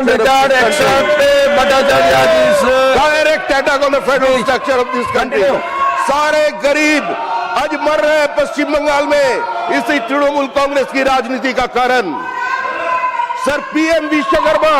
Retired ex-Secretary Bhattacharya ji's direct attack on the federal structure of this country. सारे गरीब आज मर रहे हैं पश्चिम बंगाल में इसी तृणमूल कांग्रेस की राजनीति का कारण। Sir PM Vishwakarma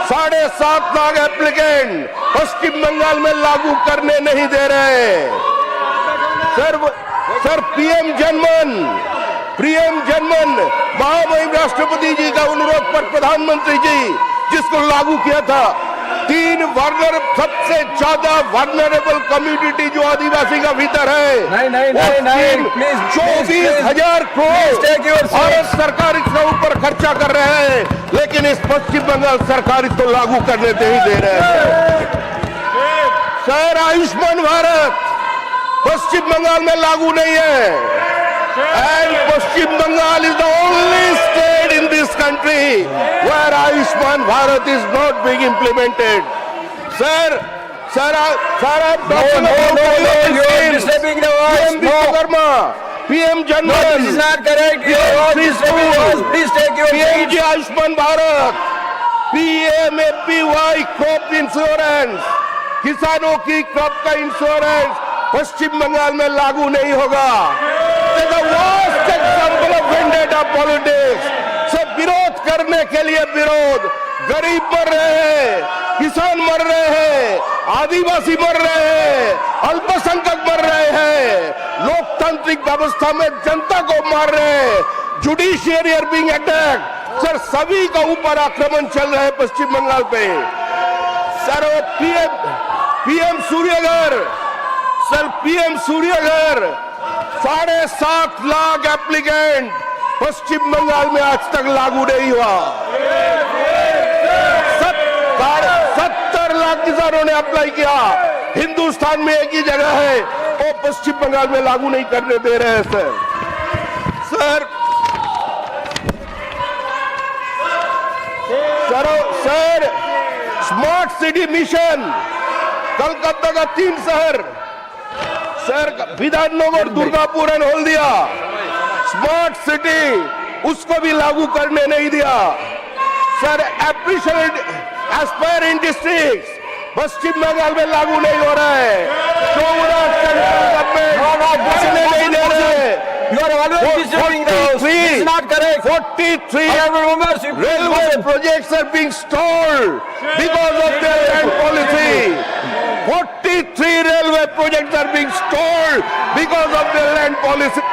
7.5 lakh applicant Paschim Bangal में लागू करने नहीं दे रहे। सर पीएम जनमन महामहिम राष्ट्रपति जी का अनुरोध पर प्रधानमंत्री जी जिसको लागू किया था, 3 सबसे ज्यादा वर्नरेबल कम्युनिटी जो आदिवासी का भीतर है, नहीं, प्लीज 24,000 करोड़ भारत सरकार इसके ऊपर खर्चा कर रहे हैं, लेकिन इस पश्चिम बंगाल सरकार इसको लागू करने नहीं दे रहे हैं। सर आयुष्मान भारत पश्चिम बंगाल में लागू नहीं है, and Pashchim Bengal is the only state in this country where Ayushman Bharat is not being implemented. Sir, I'm talking about you are disturbing the voice. PM Vishwakarma, PM Janman. This is not correct. You are disturbing the voice. Please take your seat. PMG Ayushman Bharat, PMAPY crop insurance, किसानों की crop का insurance पश्चिम बंगाल में लागू नहीं होगा। Worst example of vendetta politics. सब विरोध करने के लिए विरोध, गरीब मर रहे हैं, किसान मर रहे हैं, आदिवासी मर रहे हैं, अल्पसंख्यक मर रहे हैं, लोकतांत्रिक व्यवस्था में जनता को मार रहे हैं, judiciary are being attacked. Sir सभी का ऊपर आक्रमण चल रहा है पश्चिम बंगाल पे। Sir PM Suryaghar, sir PM Suryaghar 7.5 lakh applicant Paschim Bangal में आज तक लागू नहीं हुआ। 70 लाख किसानों ने अप्लाई किया, हिंदुस्तान में एक ही जगह है, वो पश्चिम बंगाल में लागू नहीं करने दे रहे हैं। Sir smart city mission Calcutta का 3 शहर, sir Bidhannagar, Durgapur and Haldia, smart city उसको भी लागू करने नहीं दिया। सर एस्पायर इन डिस्ट्रिक्ट पश्चिम बंगाल में लागू नहीं हो रहा है, नहीं दे रहे। You are always disturbing the house. This is not correct. 43 Honorable members, you please railway listen. projects are being stalled because of their land policy. 43 railway projects are being stalled because of their land policy.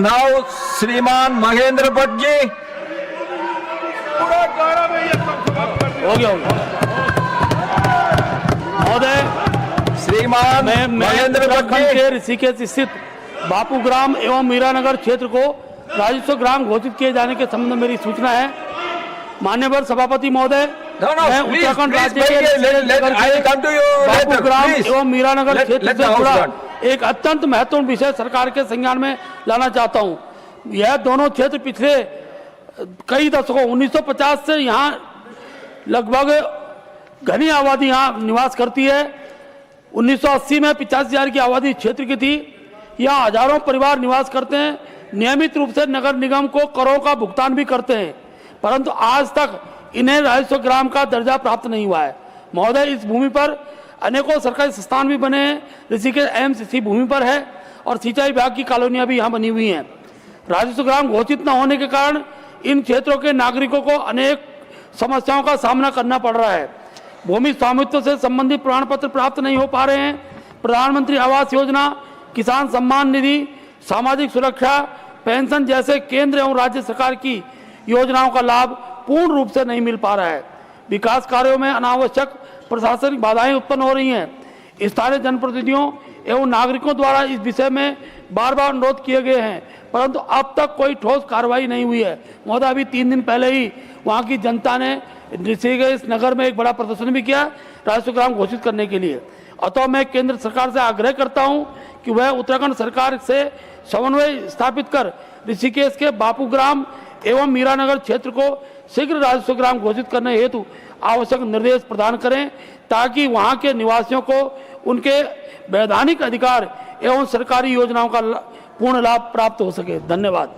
Now, Shriman Mahendra Bhatt ji. हो गया महोदय। श्रीमान मैं महेंद्र भट्ट उत्तराखंड जी। के ऋषिकेश स्थित बापू ग्राम एवं मीरानगर क्षेत्र को राजस्व ग्राम घोषित किए जाने के संबंध में मेरी सूचना है। मान्यवर सभापति महोदय, मैं उत्तराखंड राज्य के बापू ग्राम एवं मीरानगर क्षेत्र से जुड़ा एक अत्यंत महत्वपूर्ण विषय सरकार के संज्ञान में लाना चाहता हूँ। यह दोनों क्षेत्र पिछले कई दशकों 1950 से यहाँ लगभग घनी आबादी यहाँ निवास करती है। 1980 में 85,000 की आबादी क्षेत्र की थी। यहाँ हजारों परिवार निवास करते हैं, नियमित रूप से नगर निगम को करों का भुगतान भी करते हैं, परंतु आज तक इन्हें राजस्व ग्राम का दर्जा प्राप्त नहीं हुआ है। महोदय, इस भूमि पर अनेकों सरकारी संस्थान भी बने हैं, ऋषिकेश एम्स इसी भूमि पर है और सिंचाई विभाग की कॉलोनियाँ भी यहाँ बनी हुई हैं। राजस्व ग्राम घोषित न होने के कारण इन क्षेत्रों के नागरिकों को अनेक समस्याओं का सामना करना पड़ रहा है। भूमि स्वामित्व से संबंधित प्रमाण पत्र प्राप्त नहीं हो पा रहे हैं। प्रधानमंत्री आवास योजना, किसान सम्मान निधि, सामाजिक सुरक्षा पेंशन जैसे केंद्र एवं राज्य सरकार की योजनाओं का लाभ पूर्ण रूप से नहीं मिल पा रहा है। विकास कार्यों में अनावश्यक प्रशासनिक बाधाएं उत्पन्न हो रही हैं। स्थानीय जनप्रतिनिधियों एवं नागरिकों द्वारा इस विषय में बार बार अनुरोध किए गए हैं, परंतु अब तक कोई ठोस कार्रवाई नहीं हुई है। महोदय, अभी 3 दिन पहले ही वहाँ की जनता ने ऋषिकेश नगर में एक बड़ा प्रदर्शन भी किया राजस्व ग्राम घोषित करने के लिए। अतः मैं केंद्र सरकार से आग्रह करता हूं कि वह उत्तराखंड सरकार से समन्वय स्थापित कर ऋषिकेश के बापू ग्राम एवं मीरानगर क्षेत्र को शीघ्र राजस्व ग्राम घोषित करने हेतु आवश्यक निर्देश प्रदान करें, ताकि वहां के निवासियों को उनके वैधानिक अधिकार एवं सरकारी योजनाओं का पूर्ण लाभ प्राप्त हो सके। धन्यवाद।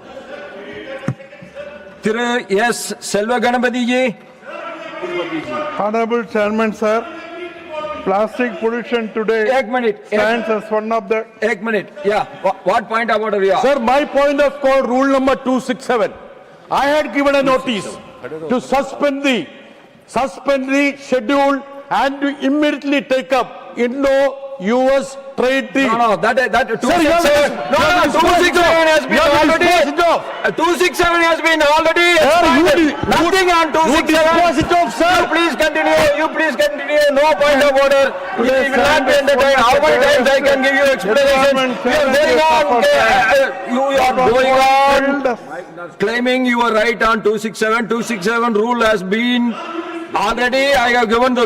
Thiru S. Selva Ganapati ji. Honorable Chairman, sir, plastic pollution today Ek minute. stands as one of the... Ek minute. Yeah. What point of order you are? Sir, my point of call, rule number 267. I had given a notice to suspend the schedule and to immediately take up Indo-US trade deal. No, that 267. you have to- No, you have to 267 has been you have to already. dispose it off. 267 has been already. Sir, expanded. Nothing on You 267. dispose it off, sir. You please continue. You please continue. No point of order. You will not be entertained. How many times I can give you explanation? You are going on. You are going on. Claiming you are right on 267. 267 rule has been already. I have given the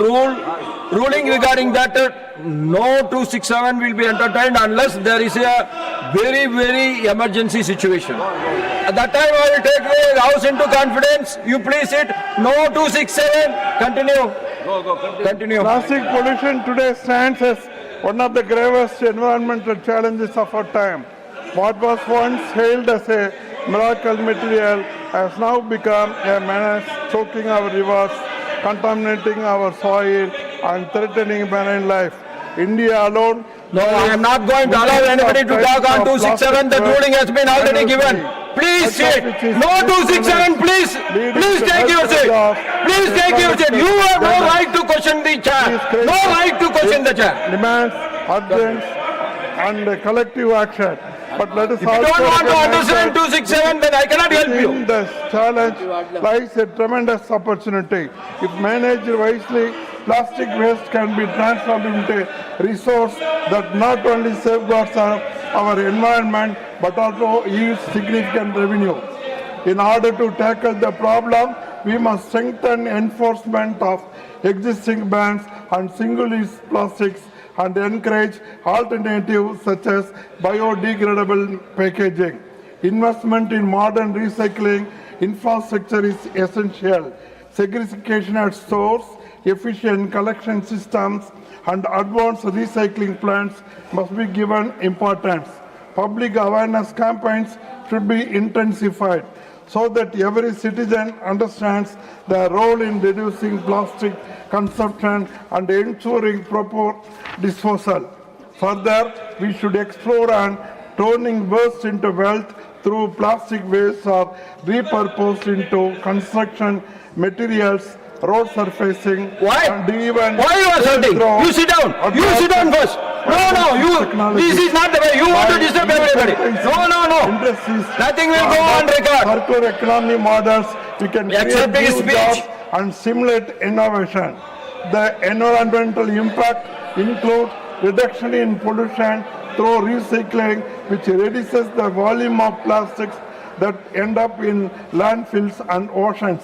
ruling regarding that. No 267 will be entertained unless there is a very, very emergency situation. At that time, I will take the house into confidence. You please sit. No 267. Continue. Continue. Plastic pollution today stands as one of the gravest environmental challenges of our time. What was once hailed as a miracle material has now become a menace, choking our rivers, contaminating our soil, and threatening marine life. India alone... No, I am not going to allow anybody to talk on 267. The ruling has been already given. Please sit. No 267, please. Please take your seat. Please take your seat. You have no right to question the chair. No right to question the chair. Demands urgent and collective action. But let us If you don't want to understand 267, then I cannot help you. in this challenge lies a tremendous opportunity. If managed wisely, plastic waste can be transformed into a resource that not only safeguards our environment but also yields significant revenue. In order to tackle the problem, we must strengthen enforcement of existing bans on single-use plastics and encourage alternatives such as biodegradable packaging. Investment in modern recycling infrastructure is essential. Segregation at source, efficient collection systems, and advanced recycling plants must be given importance. Public awareness campaigns should be intensified so that every citizen understands their role in reducing plastic consumption and ensuring proper disposal. Further, we should explore and turning waste into wealth through plastic waste or repurposed into construction materials, road surfacing, Why? and even... Why you are shouting? You sit down. You sit down first. No, this is not the way. You want to disturb everybody. No. Industries, Nothing will go on record. circular economy models, we can create Accepting new speech. jobs and stimulate innovation. The environmental impact includes reduction in pollution through recycling, which reduces the volume of plastics that end up in landfills and oceans.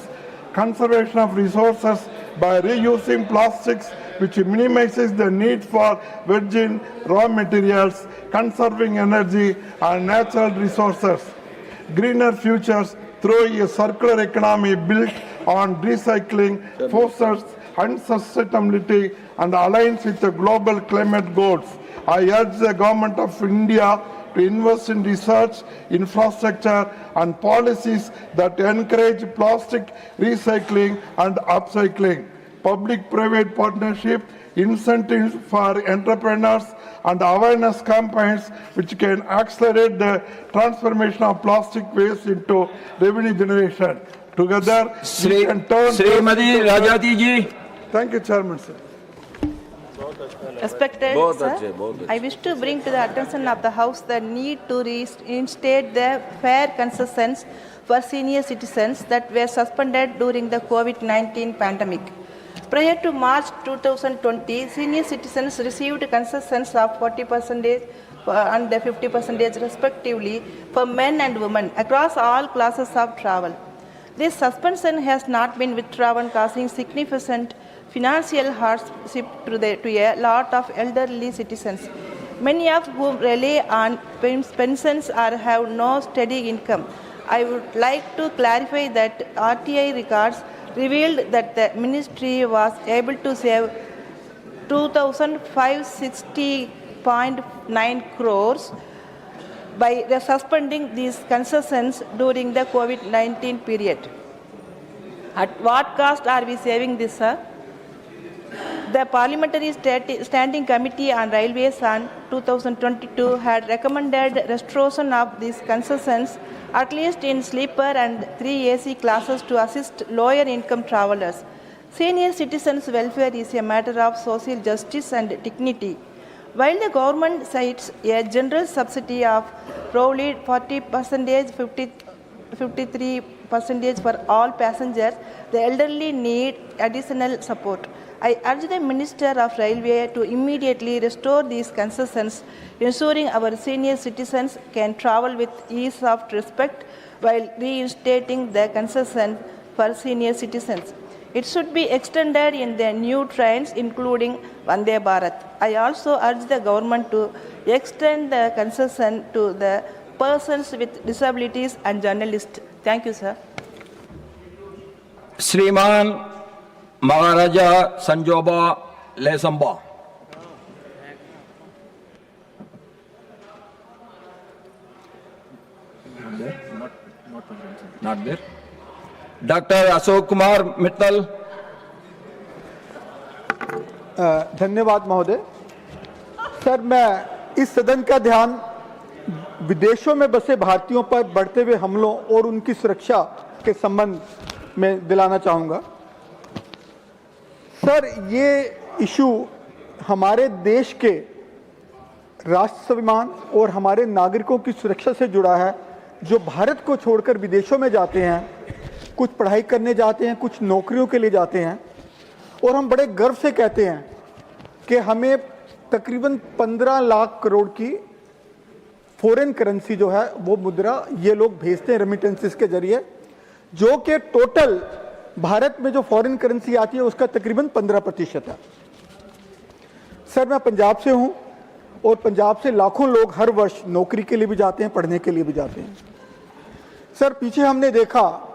Conservation of resources by reusing plastics, which minimizes the need for virgin raw materials, conserving energy and natural resources. Greener futures through a circular economy built on recycling fosters sustainability and aligns with the global climate goals. I urge the Government of India to invest in research, infrastructure and policies that encourage plastic recycling and upcycling. Public-private partnership, incentives for entrepreneurs and awareness campaigns which can accelerate the transformation of plastic waste into revenue generation. Together, we can turn... Srimati Rajati ji. Thank you, Chairman, sir. Respected sir, I wish to bring to the attention of the House the need to reinstate the fair concessions for senior citizens that were suspended during the COVID-19 pandemic. Prior to March 2020, senior citizens received concessions of 40% and 50% respectively for men and women across all classes of travel. This suspension has not been withdrawn, causing significant financial hardship to a lot of elderly citizens, many of whom rely on pensions or have no steady income. I would like to clarify that RTI records revealed that the ministry was able to save 2,560.9 crores by suspending these concessions during the COVID-19 period. At what cost are we saving this, sir? The Parliamentary Standing Committee on Railways on 2022 had recommended restoration of these concessions at least in sleeper and 3 AC classes to assist lower income travelers. Senior citizens' welfare is a matter of social justice and dignity. While the government cites a general subsidy of probably 40%, 53% for all passengers, the elderly need additional support. I urge the Minister of Railway to immediately restore these concessions, ensuring our senior citizens can travel with ease of respect while reinstating the concession for senior citizens. It should be extended in the new trains, including Vande Bharat. I also urge the government to extend the concession to the persons with disabilities and journalists. Thank you, sir. Sriman Maharaja Sanjoba Lesamba. Not there. Dr. Ashok Kumar Mittal. धन्यवाद महोदय। Sir, मैं इस सदन का ध्यान विदेशों में बसे भारतीयों पर बढ़ते हुए हमलों और उनकी सुरक्षा के संबंध में दिलाना चाहूँगा। सर, ये इशू हमारे देश के राष्ट्र स्वाभिमान और हमारे नागरिकों की सुरक्षा से जुड़ा है, जो भारत को छोड़कर विदेशों में जाते हैं, कुछ पढ़ाई करने जाते हैं, कुछ नौकरियों के लिए जाते हैं, और हम बड़े गर्व से कहते हैं कि हमें तकरीबन 15 लाख करोड़ की फॉरेन करेंसी जो है वो मुद्रा ये लोग भेजते हैं रेमिटेंसेस के जरिए, जो कि टोटल भारत में जो फॉरेन करेंसी आती है उसका तकरीबन 15% है। सर, मैं पंजाब से हूं और पंजाब से लाखों लोग हर वर्ष नौकरी के लिए भी जाते हैं, पढ़ने के लिए भी जाते हैं। सर, पीछे हमने देखा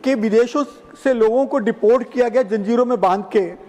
कि विदेशों से लोगों को डिपोर्ट किया गया, जंजीरों में बांध के